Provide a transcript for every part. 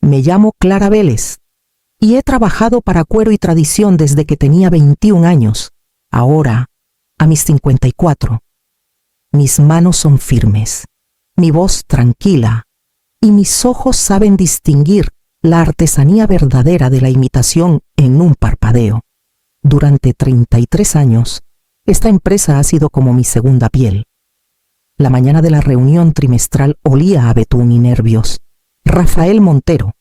Me llamo Clara Vélez y he trabajado para Cuero y Tradición desde que tenía 21 años. Ahora, a mis 54. Mis manos son firmes, mi voz tranquila y mis ojos saben distinguir la artesanía verdadera de la imitación en un parpadeo. Durante 33 años, esta empresa ha sido como mi segunda piel. La mañana de la reunión trimestral olía a betún y nervios. Rafael Montero,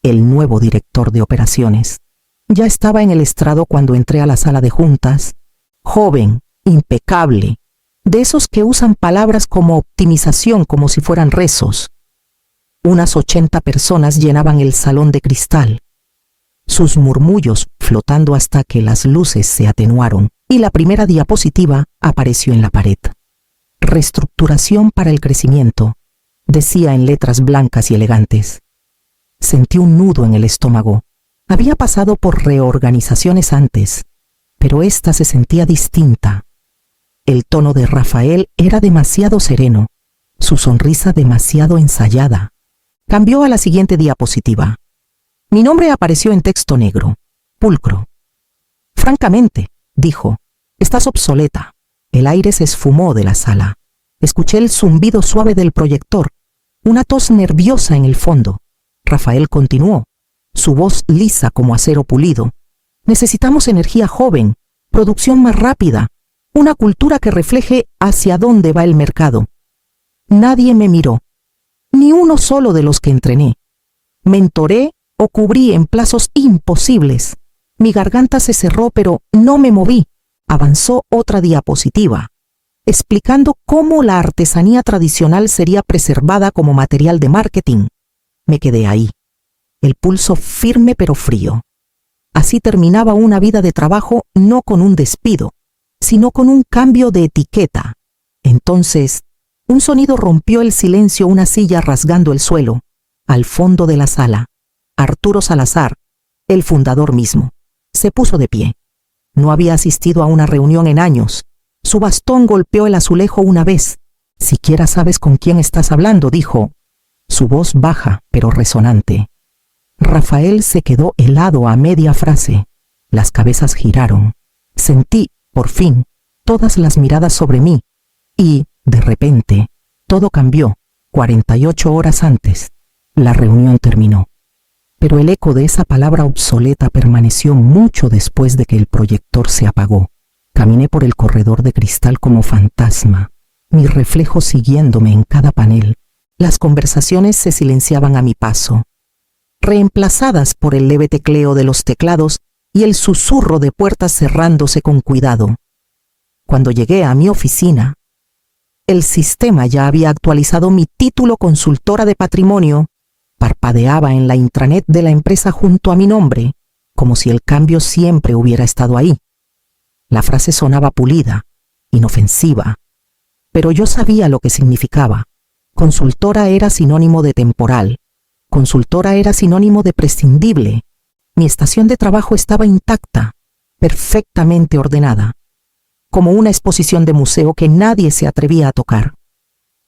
el nuevo director de operaciones, ya estaba en el estrado cuando entré a la sala de juntas, joven, impecable, de esos que usan palabras como optimización como si fueran rezos. Unas 80 personas llenaban el salón de cristal, sus murmullos flotando hasta que las luces se atenuaron y la primera diapositiva apareció en la pared. Reestructuración para el crecimiento, decía en letras blancas y elegantes. Sentí un nudo en el estómago. Había pasado por reorganizaciones antes, pero esta se sentía distinta. El tono de Rafael era demasiado sereno, su sonrisa demasiado ensayada. Cambió a la siguiente diapositiva. Mi nombre apareció en texto negro, pulcro. Francamente, dijo, estás obsoleta. El aire se esfumó de la sala. Escuché el zumbido suave del proyector, una tos nerviosa en el fondo. Rafael continuó, su voz lisa como acero pulido. Necesitamos energía joven, producción más rápida, una cultura que refleje hacia dónde va el mercado. Nadie me miró, ni uno solo de los que entrené. Mentoré o cubrí en plazos imposibles. Mi garganta se cerró, pero no me moví. Avanzó otra diapositiva, explicando cómo la artesanía tradicional sería preservada como material de marketing. Me quedé ahí, el pulso firme pero frío. Así terminaba una vida de trabajo no con un despido, sino con un cambio de etiqueta. Entonces, un sonido rompió el silencio, una silla rasgando el suelo. Al fondo de la sala, Arturo Salazar, el fundador mismo, se puso de pie. No había asistido a una reunión en años. Su bastón golpeó el azulejo una vez. Siquiera sabes con quién estás hablando, dijo. Su voz baja, pero resonante. Rafael se quedó helado a media frase. Las cabezas giraron. Sentí, por fin, todas las miradas sobre mí. Y, de repente, todo cambió. 48 horas antes, la reunión terminó. Pero el eco de esa palabra obsoleta permaneció mucho después de que el proyector se apagó. Caminé por el corredor de cristal como fantasma, mi reflejo siguiéndome en cada panel. Las conversaciones se silenciaban a mi paso, reemplazadas por el leve tecleo de los teclados y el susurro de puertas cerrándose con cuidado. Cuando llegué a mi oficina, el sistema ya había actualizado mi título consultora de patrimonio. Parpadeaba en la intranet de la empresa junto a mi nombre, como si el cambio siempre hubiera estado ahí. La frase sonaba pulida, inofensiva, pero yo sabía lo que significaba. Consultora era sinónimo de temporal. Consultora era sinónimo de prescindible. Mi estación de trabajo estaba intacta, perfectamente ordenada, como una exposición de museo que nadie se atrevía a tocar.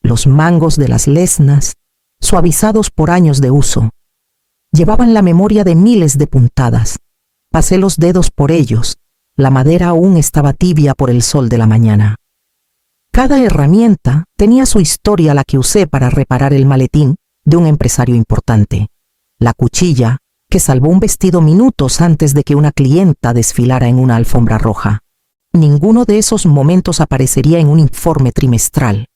Los mangos de las lesnas, suavizados por años de uso, llevaban la memoria de miles de puntadas. Pasé los dedos por ellos. La madera aún estaba tibia por el sol de la mañana. Cada herramienta tenía su historia, la que usé para reparar el maletín de un empresario importante. La cuchilla que salvó un vestido minutos antes de que una clienta desfilara en una alfombra roja. Ninguno de esos momentos aparecería en un informe trimestral.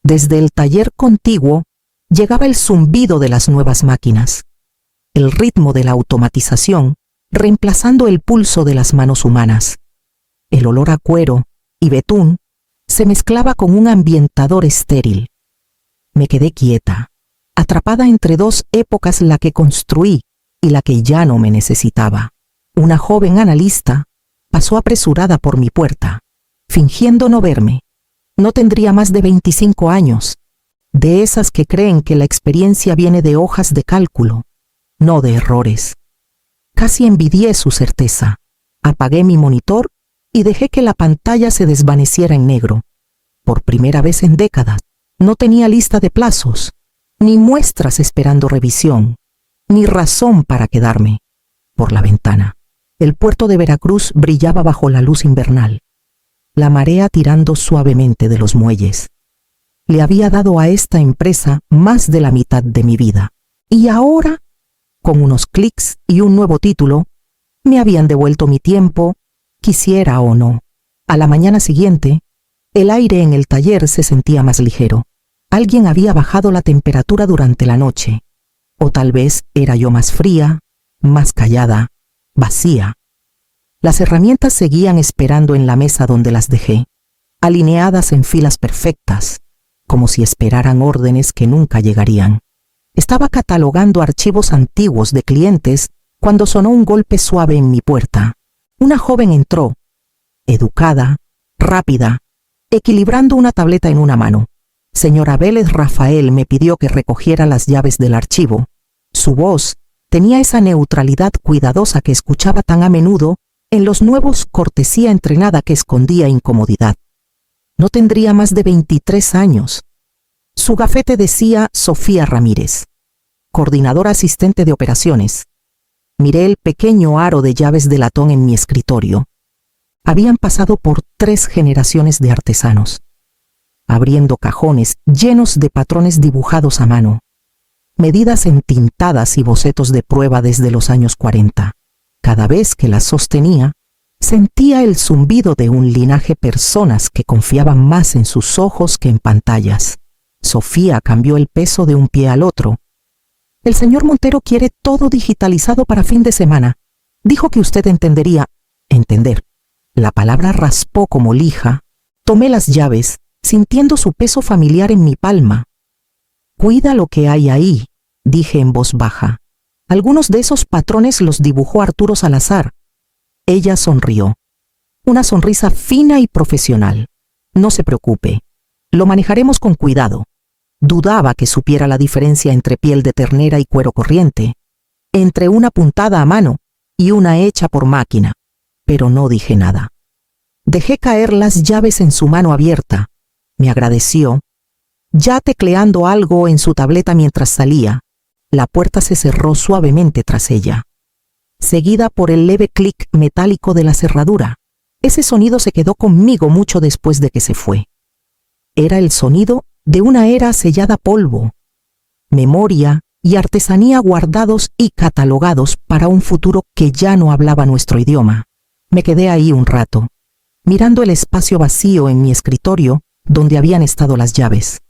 Desde el taller contiguo llegaba el zumbido de las nuevas máquinas, el ritmo de la automatización, reemplazando el pulso de las manos humanas. El olor a cuero y betún se mezclaba con un ambientador estéril. Me quedé quieta, atrapada entre dos épocas, la que construí y la que ya no me necesitaba. Una joven analista pasó apresurada por mi puerta, fingiendo no verme. No tendría más de 25 años, de esas que creen que la experiencia viene de hojas de cálculo, no de errores. Casi envidié su certeza. Apagué mi monitor y dejé que la pantalla se desvaneciera en negro. Por primera vez en décadas, no tenía lista de plazos, ni muestras esperando revisión. ni razón para quedarme. Por la ventana, el puerto de Veracruz brillaba bajo la luz invernal, la marea tirando suavemente de los muelles. Le había dado a esta empresa más de la mitad de mi vida. Y ahora, con unos clics y un nuevo título, me habían devuelto mi tiempo, quisiera o no. A la mañana siguiente, el aire en el taller se sentía más ligero. Alguien había bajado la temperatura durante la noche. O tal vez era yo más fría, más callada, vacía. Las herramientas seguían esperando en la mesa donde las dejé, alineadas en filas perfectas, como si esperaran órdenes que nunca llegarían. Estaba catalogando archivos antiguos de clientes cuando sonó un golpe suave en mi puerta. Una joven entró, educada, rápida, equilibrando una tableta en una mano. Señora Vélez Rafael me pidió que recogiera las llaves del archivo. Su voz tenía esa neutralidad cuidadosa que escuchaba tan a menudo en los nuevos, cortesía entrenada que escondía incomodidad. No tendría más de 23 años. Su gafete decía Sofía Ramírez, coordinadora asistente de operaciones. Miré el pequeño aro de llaves de latón en mi escritorio. Habían pasado por 3 generaciones de artesanos, abriendo cajones llenos de patrones dibujados a mano, medidas entintadas y bocetos de prueba desde los años 40. Cada vez que las sostenía, sentía el zumbido de un linaje personas que confiaban más en sus ojos que en pantallas. Sofía cambió el peso de un pie al otro. El señor Montero quiere todo digitalizado para fin de semana. Dijo que usted entendería. Entender. La palabra raspó como lija. Tomé las llaves, sintiendo su peso familiar en mi palma. Cuida lo que hay ahí, dije en voz baja. Algunos de esos patrones los dibujó Arturo Salazar. Ella sonrió. Una sonrisa fina y profesional. No se preocupe. Lo manejaremos con cuidado. Dudaba que supiera la diferencia entre piel de ternera y cuero corriente, entre una puntada a mano y una hecha por máquina, pero no dije nada. Dejé caer las llaves en su mano abierta. Me agradeció, ya tecleando algo en su tableta mientras salía. La puerta se cerró suavemente tras ella, seguida por el leve clic metálico de la cerradura. Ese sonido se quedó conmigo mucho después de que se fue. Era el sonido de una era sellada a polvo, memoria y artesanía guardados y catalogados para un futuro que ya no hablaba nuestro idioma. Me quedé ahí un rato, mirando el espacio vacío en mi escritorio donde habían estado las llaves,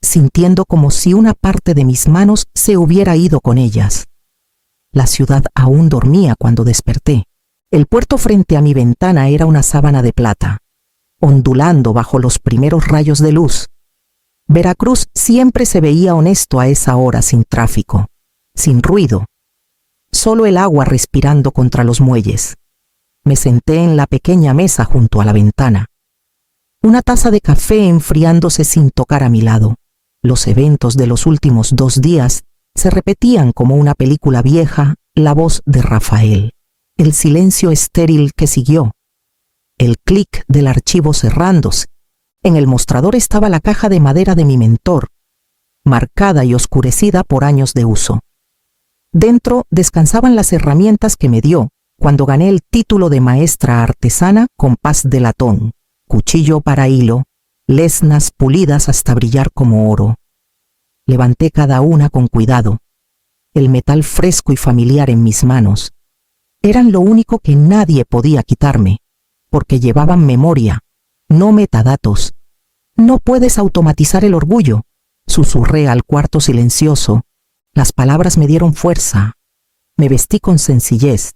sintiendo como si una parte de mis manos se hubiera ido con ellas. La ciudad aún dormía cuando desperté. El puerto frente a mi ventana era una sábana de plata, ondulando bajo los primeros rayos de luz. Veracruz siempre se veía honesto a esa hora, sin tráfico, sin ruido, solo el agua respirando contra los muelles. Me senté en la pequeña mesa junto a la ventana, una taza de café enfriándose sin tocar a mi lado. Los eventos de los últimos 2 días se repetían como una película vieja, la voz de Rafael, el silencio estéril que siguió, el clic del archivo cerrándose. En el mostrador estaba la caja de madera de mi mentor, marcada y oscurecida por años de uso. Dentro descansaban las herramientas que me dio cuando gané el título de maestra artesana: compás de latón, cuchillo para hilo, lesnas pulidas hasta brillar como oro. Levanté cada una con cuidado, el metal fresco y familiar en mis manos. Eran lo único que nadie podía quitarme, porque llevaban memoria, no metadatos. No puedes automatizar el orgullo, susurré al cuarto silencioso. Las palabras me dieron fuerza. Me vestí con sencillez,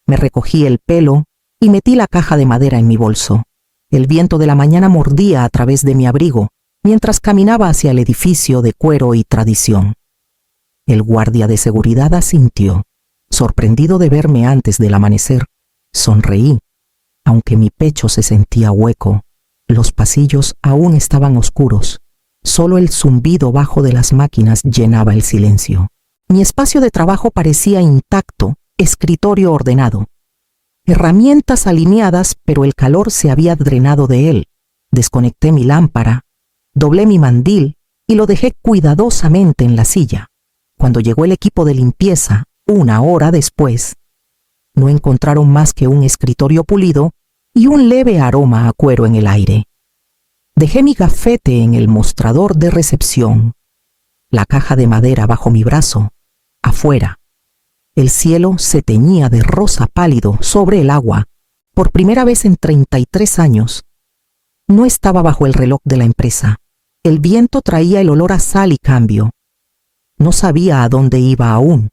me recogí el pelo y metí la caja de madera en mi bolso. El viento de la mañana mordía a través de mi abrigo mientras caminaba hacia el edificio de cuero y tradición. El guardia de seguridad asintió, sorprendido de verme antes del amanecer. Sonreí, aunque mi pecho se sentía hueco. Los pasillos aún estaban oscuros. Solo el zumbido bajo de las máquinas llenaba el silencio. Mi espacio de trabajo parecía intacto, escritorio ordenado. Herramientas alineadas, pero el calor se había drenado de él. Desconecté mi lámpara, doblé mi mandil y lo dejé cuidadosamente en la silla. Cuando llegó el equipo de limpieza, 1 hora después, no encontraron más que un escritorio pulido y un leve aroma a cuero en el aire. Dejé mi gafete en el mostrador de recepción, la caja de madera bajo mi brazo, afuera. El cielo se teñía de rosa pálido sobre el agua, por primera vez en 33 años. No estaba bajo el reloj de la empresa. El viento traía el olor a sal y cambio. No sabía a dónde iba aún,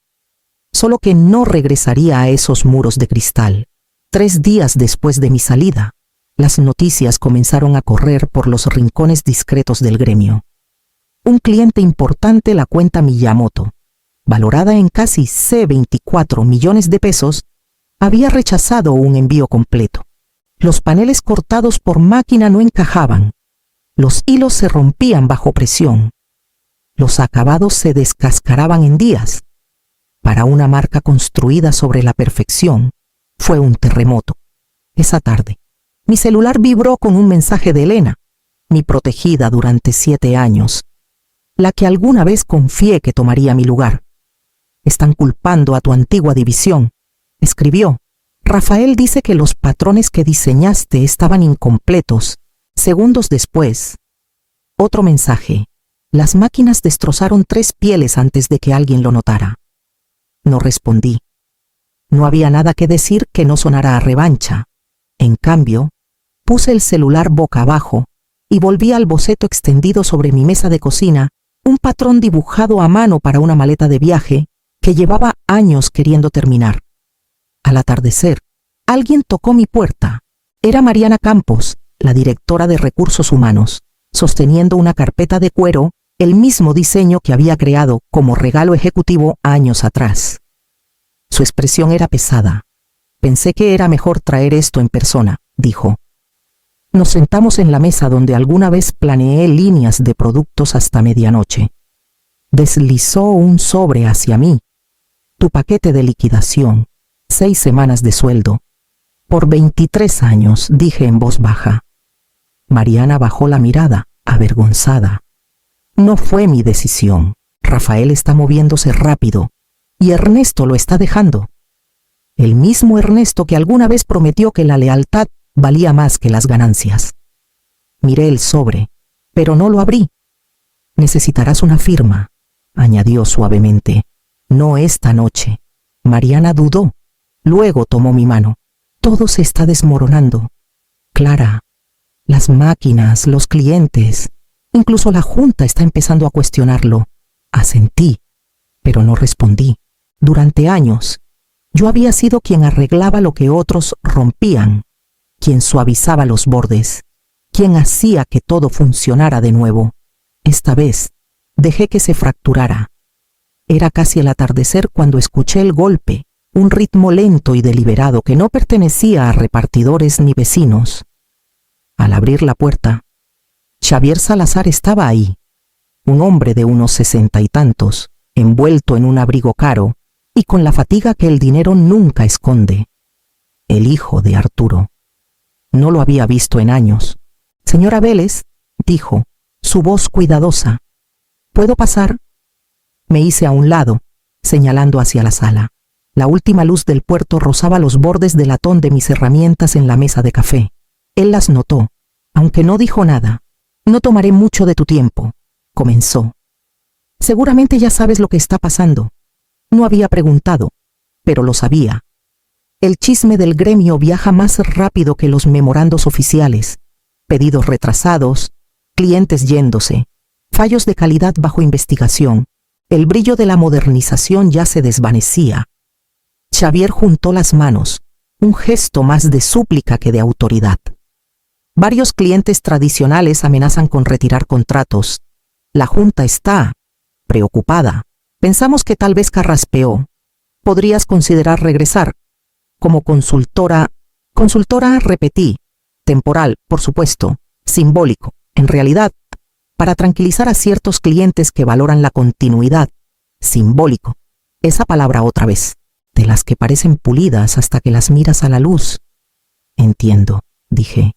solo que no regresaría a esos muros de cristal. 3 días después de mi salida, las noticias comenzaron a correr por los rincones discretos del gremio. Un cliente importante, la cuenta Miyamoto, valorada en casi 24 millones de pesos, había rechazado un envío completo. Los paneles cortados por máquina no encajaban. Los hilos se rompían bajo presión. Los acabados se descascaraban en días. Para una marca construida sobre la perfección, fue un terremoto. Esa tarde, mi celular vibró con un mensaje de Elena, mi protegida durante 7 años, la que alguna vez confié que tomaría mi lugar. Están culpando a tu antigua división, escribió. Rafael dice que los patrones que diseñaste estaban incompletos. Segundos después, otro mensaje. Las máquinas destrozaron 3 pieles antes de que alguien lo notara. No respondí. No había nada que decir que no sonara a revancha. En cambio, puse el celular boca abajo y volví al boceto extendido sobre mi mesa de cocina, un patrón dibujado a mano para una maleta de viaje que llevaba años queriendo terminar. Al atardecer, alguien tocó mi puerta. Era Mariana Campos, la directora de Recursos Humanos, sosteniendo una carpeta de cuero, el mismo diseño que había creado como regalo ejecutivo años atrás. Su expresión era pesada. Pensé que era mejor traer esto en persona, dijo. Nos sentamos en la mesa donde alguna vez planeé líneas de productos hasta medianoche. Deslizó un sobre hacia mí. Tu paquete de liquidación, 6 semanas de sueldo. Por 23 años, dije en voz baja. Mariana bajó la mirada, avergonzada. No fue mi decisión. Rafael está moviéndose rápido y Ernesto lo está dejando. El mismo Ernesto que alguna vez prometió que la lealtad valía más que las ganancias. Miré el sobre, pero no lo abrí. Necesitarás una firma, añadió suavemente. No esta noche. Mariana dudó. Luego tomó mi mano. Todo se está desmoronando. Clara, las máquinas, los clientes, incluso la junta está empezando a cuestionarlo. Asentí, pero no respondí. Durante años, yo había sido quien arreglaba lo que otros rompían, quien suavizaba los bordes, quien hacía que todo funcionara de nuevo. Esta vez, dejé que se fracturara. Era casi el atardecer cuando escuché el golpe, un ritmo lento y deliberado que no pertenecía a repartidores ni vecinos. Al abrir la puerta, Xavier Salazar estaba ahí, un hombre de unos 60 y tantos, envuelto en un abrigo caro y con la fatiga que el dinero nunca esconde. El hijo de Arturo. No lo había visto en años. Señora Vélez, dijo, su voz cuidadosa. ¿Puedo pasar? Me hice a un lado, señalando hacia la sala. La última luz del puerto rozaba los bordes de latón de mis herramientas en la mesa de café. Él las notó, aunque no dijo nada. No tomaré mucho de tu tiempo, comenzó. Seguramente ya sabes lo que está pasando. No había preguntado, pero lo sabía. El chisme del gremio viaja más rápido que los memorandos oficiales. Pedidos retrasados, clientes yéndose, fallos de calidad bajo investigación. El brillo de la modernización ya se desvanecía. Xavier juntó las manos, un gesto más de súplica que de autoridad. Varios clientes tradicionales amenazan con retirar contratos. La junta está preocupada. Pensamos que tal vez carraspeó. Podrías considerar regresar. Como consultora, repetí. Temporal, por supuesto. Simbólico, en realidad. Para tranquilizar a ciertos clientes que valoran la continuidad. Simbólico. Esa palabra otra vez. De las que parecen pulidas hasta que las miras a la luz. Entiendo, dije.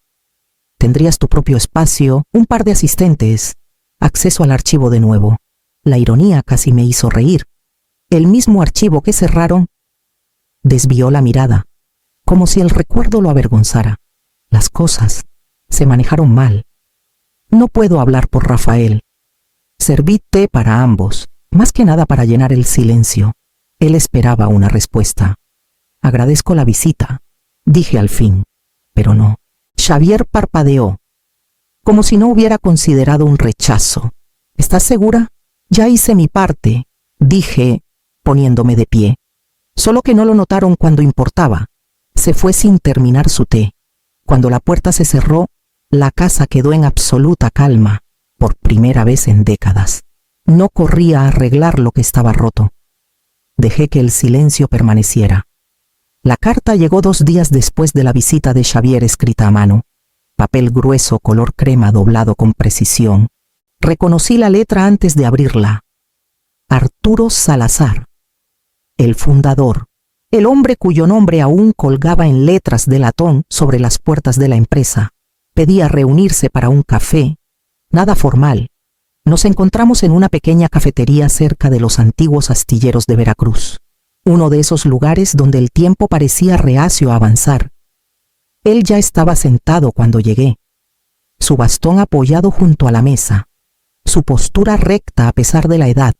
Tendrías tu propio espacio, un par de asistentes, acceso al archivo de nuevo. La ironía casi me hizo reír. el mismo archivo que cerraron. Desvió la mirada, como si el recuerdo lo avergonzara. Las cosas se manejaron mal. No puedo hablar por Rafael. Serví té para ambos, más que nada para llenar el silencio. Él esperaba una respuesta. Agradezco la visita, dije al fin, pero no. Xavier parpadeó, como si no hubiera considerado un rechazo. ¿Estás segura? Ya hice mi parte, dije, poniéndome de pie. Solo que no lo notaron cuando importaba. Se fue sin terminar su té. Cuando la puerta se cerró, la casa quedó en absoluta calma, por primera vez en décadas. No corría a arreglar lo que estaba roto. Dejé que el silencio permaneciera. La carta llegó 2 días después de la visita de Xavier, escrita a mano. Papel grueso color crema doblado con precisión. Reconocí la letra antes de abrirla. Arturo Salazar. El fundador. El hombre cuyo nombre aún colgaba en letras de latón sobre las puertas de la empresa. Pedía reunirse para un café. Nada formal. Nos encontramos en una pequeña cafetería cerca de los antiguos astilleros de Veracruz. Uno de esos lugares donde el tiempo parecía reacio a avanzar. Él ya estaba sentado cuando llegué, su bastón apoyado junto a la mesa, su postura recta a pesar de la edad,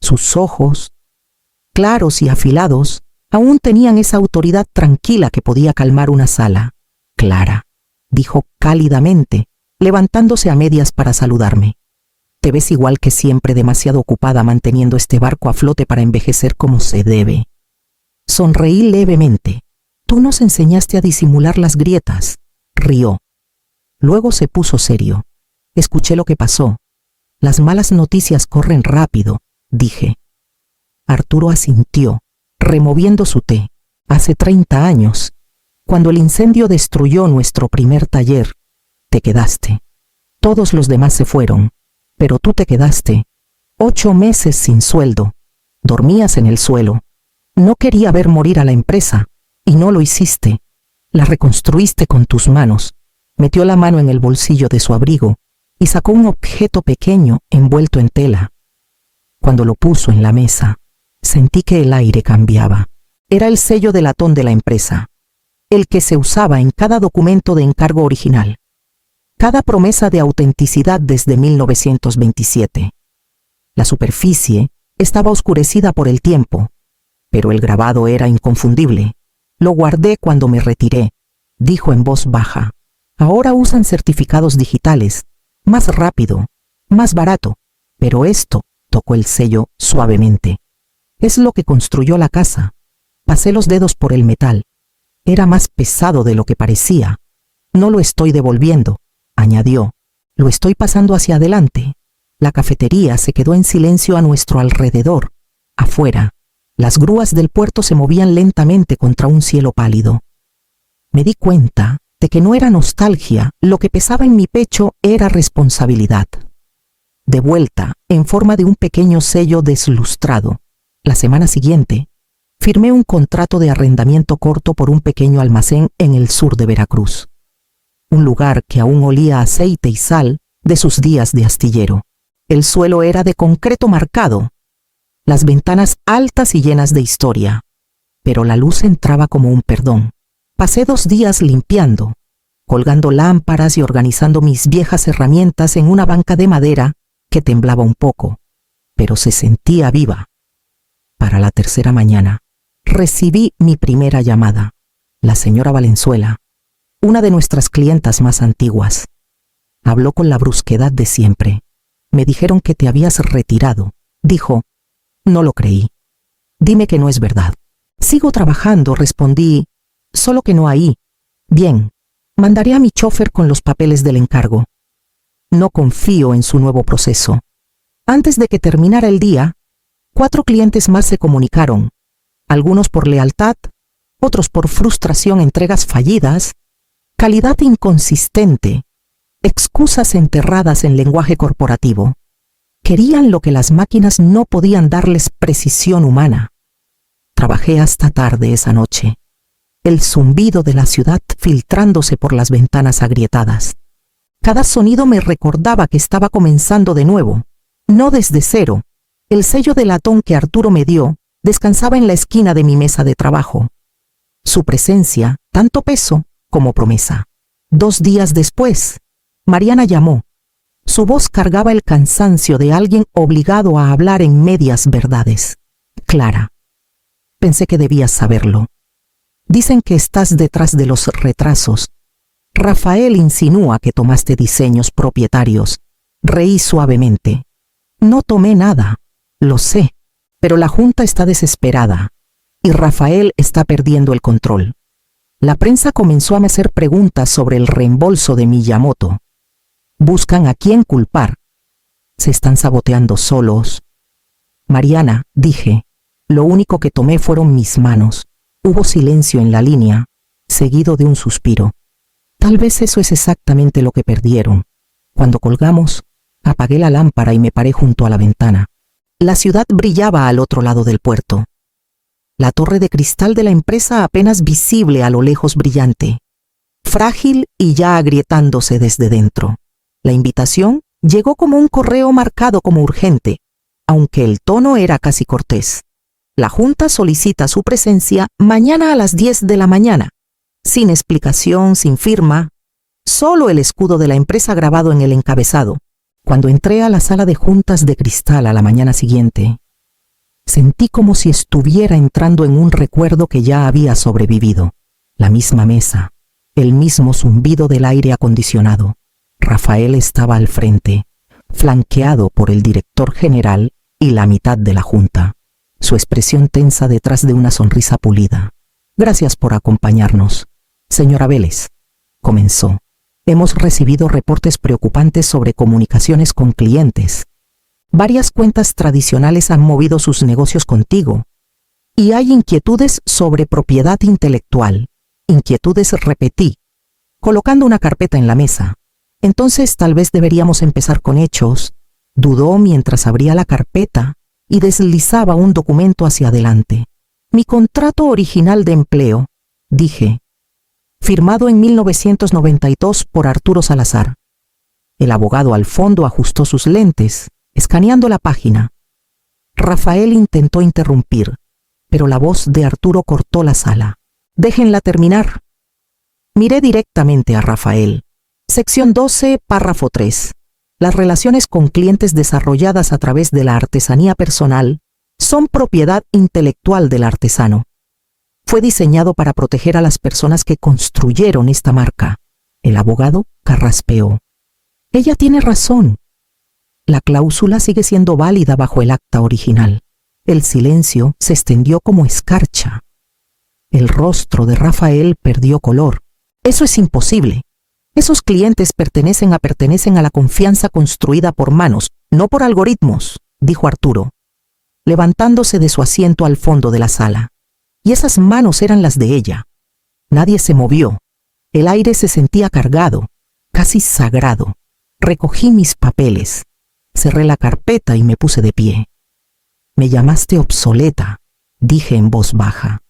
sus ojos, claros y afilados, aún tenían esa autoridad tranquila que podía calmar una sala. Clara, dijo cálidamente, levantándose a medias para saludarme. Te ves igual que siempre, demasiado ocupada manteniendo este barco a flote para envejecer como se debe. Sonreí levemente. Tú nos enseñaste a disimular las grietas. Rió. Luego se puso serio. Escuché lo que pasó. Las malas noticias corren rápido, dije. Arturo asintió, removiendo su té. Hace 30 años, cuando el incendio destruyó nuestro primer taller, te quedaste. Todos los demás se fueron, pero tú te quedaste. 8 meses sin sueldo. Dormías en el suelo. No quería ver morir a la empresa, y no lo hiciste. La reconstruiste con tus manos. Metió la mano en el bolsillo de su abrigo y sacó un objeto pequeño envuelto en tela. Cuando lo puso en la mesa, sentí que el aire cambiaba. Era el sello de latón de la empresa, el que se usaba en cada documento de encargo original, cada promesa de autenticidad desde 1927. La superficie estaba oscurecida por el tiempo, pero el grabado era inconfundible. Lo guardé cuando me retiré, dijo en voz baja. Ahora usan certificados digitales, más rápido, más barato, pero esto, tocó el sello suavemente. Es lo que construyó la casa. Pasé los dedos por el metal. Era más pesado de lo que parecía. No lo estoy devolviendo, añadió. Lo estoy pasando hacia adelante. La cafetería se quedó en silencio a nuestro alrededor. Afuera, las grúas del puerto se movían lentamente contra un cielo pálido. Me di cuenta de que no era nostalgia, lo que pesaba en mi pecho era responsabilidad. De vuelta, en forma de un pequeño sello deslustrado, la semana siguiente, firmé un contrato de arrendamiento corto por un pequeño almacén en el sur de Veracruz. Un lugar que aún olía a aceite y sal de sus días de astillero. El suelo era de concreto marcado, las ventanas altas y llenas de historia, pero la luz entraba como un perdón. Pasé 2 días limpiando, colgando lámparas y organizando mis viejas herramientas en una banca de madera que temblaba un poco, pero se sentía viva. Para la 3ª mañana, recibí mi primera llamada. La señora Valenzuela, una de nuestras clientas más antiguas. Habló con la brusquedad de siempre. Me dijeron que te habías retirado. Dijo, no lo creí. Dime que no es verdad. Sigo trabajando, respondí, solo que no ahí. Bien, mandaré a mi chofer con los papeles del encargo. No confío en su nuevo proceso. Antes de que terminara el día, 4 clientes más se comunicaron, algunos por lealtad, otros por frustración, entregas fallidas, calidad inconsistente, excusas enterradas en lenguaje corporativo. Querían lo que las máquinas no podían darles: precisión humana. Trabajé hasta tarde esa noche, el zumbido de la ciudad filtrándose por las ventanas agrietadas. Cada sonido me recordaba que estaba comenzando de nuevo, no desde cero. El sello de latón que Arturo me dio descansaba en la esquina de mi mesa de trabajo. Su presencia, tanto peso como promesa. 2 días después, Mariana llamó. Su voz cargaba el cansancio de alguien obligado a hablar en medias verdades. Clara, pensé que debías saberlo. Dicen que estás detrás de los retrasos. Rafael insinúa que tomaste diseños propietarios. Reí suavemente. No tomé nada, lo sé, pero la Junta está desesperada y Rafael está perdiendo el control. La prensa comenzó a hacer preguntas sobre el reembolso de Miyamoto. Buscan a quién culpar. Se están saboteando solos. Mariana, dije, lo único que tomé fueron mis manos. Hubo silencio en la línea, seguido de un suspiro. Tal vez eso es exactamente lo que perdieron. Cuando colgamos, apagué la lámpara y me paré junto a la ventana. La ciudad brillaba al otro lado del puerto. La torre de cristal de la empresa apenas visible a lo lejos brillante, frágil y ya agrietándose desde dentro. La invitación llegó como un correo marcado como urgente, aunque el tono era casi cortés. La Junta solicita su presencia mañana a las 10 de la mañana. Sin explicación, sin firma, solo el escudo de la empresa grabado en el encabezado. Cuando entré a la sala de juntas de cristal a la mañana siguiente, sentí como si estuviera entrando en un recuerdo que ya había sobrevivido. La misma mesa, el mismo zumbido del aire acondicionado. Rafael estaba al frente, flanqueado por el director general y la mitad de la Junta, su expresión tensa detrás de una sonrisa pulida. Gracias por acompañarnos. Señora Vélez, comenzó. Hemos recibido reportes preocupantes sobre comunicaciones con clientes. Varias cuentas tradicionales han movido sus negocios contigo. Y hay inquietudes sobre propiedad intelectual. Inquietudes, repetí, colocando una carpeta en la mesa. Entonces tal vez deberíamos empezar con hechos. Dudó mientras abría la carpeta y deslizaba un documento hacia adelante. Mi contrato original de empleo, dije, firmado en 1992 por Arturo Salazar. El abogado al fondo ajustó sus lentes, escaneando la página. Rafael intentó interrumpir, pero la voz de Arturo cortó la sala. Déjenla terminar. Miré directamente a Rafael. Sección 12, párrafo 3. Las relaciones con clientes desarrolladas a través de la artesanía personal son propiedad intelectual del artesano. Fue diseñado para proteger a las personas que construyeron esta marca. El abogado carraspeó. Ella tiene razón. La cláusula sigue siendo válida bajo el acta original. El silencio se extendió como escarcha. El rostro de Rafael perdió color. Eso es imposible. Esos clientes pertenecen a la confianza construida por manos, no por algoritmos, dijo Arturo, levantándose de su asiento al fondo de la sala. Y esas manos eran las de ella. Nadie se movió. El aire se sentía cargado, casi sagrado. Recogí mis papeles, cerré la carpeta y me puse de pie. Me llamaste obsoleta, dije en voz baja.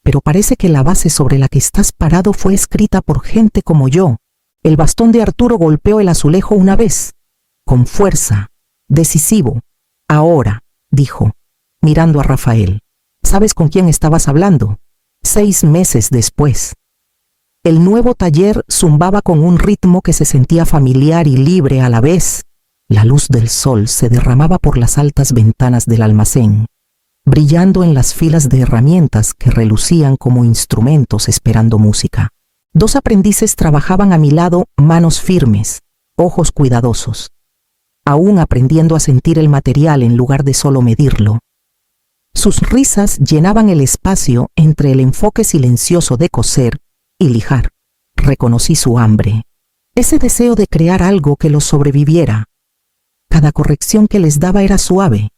Pero parece que la base sobre la que estás parado fue escrita por gente como yo. El bastón de Arturo golpeó el azulejo una vez, con fuerza, decisivo. Ahora, dijo, mirando a Rafael, ¿sabes con quién estabas hablando? 6 meses después. El nuevo taller zumbaba con un ritmo que se sentía familiar y libre a la vez. La luz del sol se derramaba por las altas ventanas del almacén, brillando en las filas de herramientas que relucían como instrumentos esperando música. 2 aprendices trabajaban a mi lado, manos firmes, ojos cuidadosos, aún aprendiendo a sentir el material en lugar de solo medirlo. Sus risas llenaban el espacio entre el enfoque silencioso de coser y lijar. Reconocí su hambre, ese deseo de crear algo que los sobreviviera. Cada corrección que les daba era suave,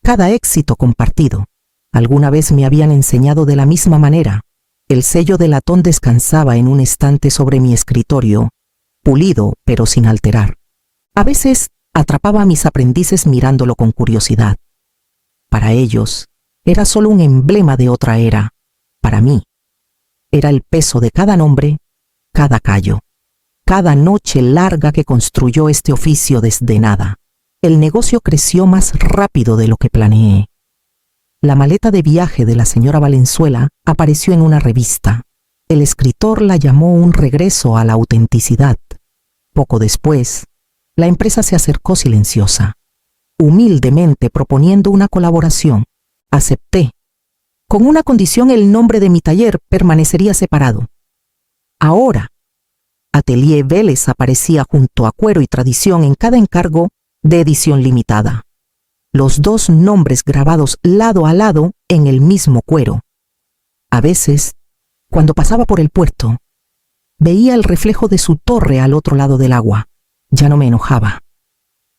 cada éxito compartido. Alguna vez me habían enseñado de la misma manera. El sello de latón descansaba en un estante sobre mi escritorio, pulido pero sin alterar. A veces atrapaba a mis aprendices mirándolo con curiosidad. Para ellos, era solo un emblema de otra era. Para mí, era el peso de cada nombre, cada callo, cada noche larga que construyó este oficio desde nada. El negocio creció más rápido de lo que planeé. La maleta de viaje de la señora Valenzuela apareció en una revista. El escritor la llamó un regreso a la autenticidad. Poco después, la empresa se acercó silenciosa, humildemente proponiendo una colaboración. Acepté. Con una condición: el nombre de mi taller permanecería separado. Ahora, Atelier Vélez aparecía junto a Cuero y Tradición en cada encargo de edición limitada. Los dos nombres grabados lado a lado en el mismo cuero. A veces, cuando pasaba por el puerto, veía el reflejo de su torre al otro lado del agua. Ya no me enojaba.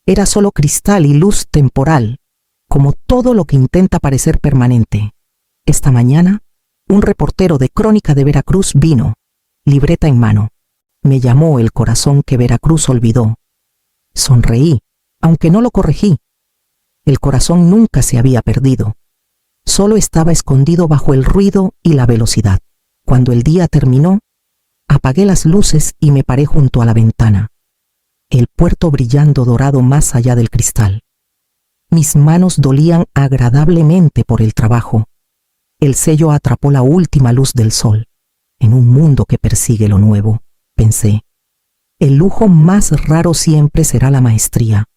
Era solo cristal y luz temporal, como todo lo que intenta parecer permanente. Esta mañana, un reportero de Crónica de Veracruz vino, libreta en mano. Me llamó el corazón que Veracruz olvidó. Sonreí, aunque no lo corregí. El corazón nunca se había perdido. Solo estaba escondido bajo el ruido y la velocidad. Cuando el día terminó, apagué las luces y me paré junto a la ventana. El puerto brillando dorado más allá del cristal. Mis manos dolían agradablemente por el trabajo. El sello atrapó la última luz del sol. En un mundo que persigue lo nuevo, pensé, el lujo más raro siempre será la maestría.